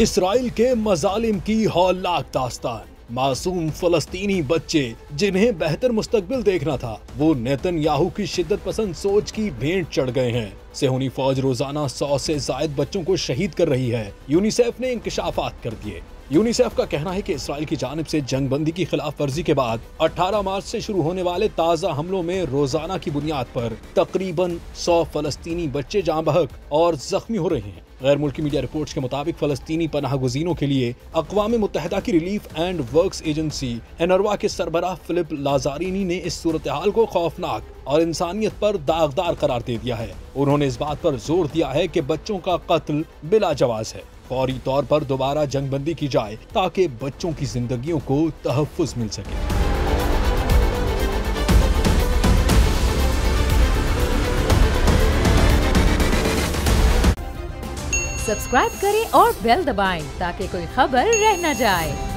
Israel के मजालिम की हौलनाक दास्तान। मासूम फलस्तीनी बच्चे जिन्हें बेहतर मुस्तकबिल देखना था, वो नेतन्याहू की शिद्दत पसंद सोच की भेंट चढ़ गए हैं। सेहूनी फौज रोजाना 100 से जायद बच्चों को शहीद कर रही है। यूनिसेफ ने इंकशाफात कर दिए। यूनिसेफ का कहना है कि इसराइल की जानिब से जंगबंदी की खिलाफ वर्जी के बाद 18 मार्च से शुरू होने वाले ताज़ा हमलों में रोजाना की बुनियाद पर तकरीबन 100 फलस्तीनी बच्चे जाँ बहक और जख्मी हो रहे हैं। गैर मुल्की मीडिया रिपोर्ट्स के मुताबिक फलस्तीनी पनाह गुज़ीनों के लिए अक़वाम मुत्तहिदा की रिलीफ एंड वर्क्स एजेंसी एनरवा के सरबराह फिलिप लाजारिनी ने इस सूरत हाल को खौफनाक और इंसानियत पर दागदार करार दे दिया है। उन्होंने इस बात पर जोर दिया है कि बच्चों का कत्ल बिला जवाज है। फौरी तौर पर दोबारा जंगबंदी की जाए ताकि बच्चों की जिंदगियों को तहफ़्फ़ुज़ मिल सके। सब्सक्राइब करें और बेल दबाएं ताकि कोई खबर रह न जाए।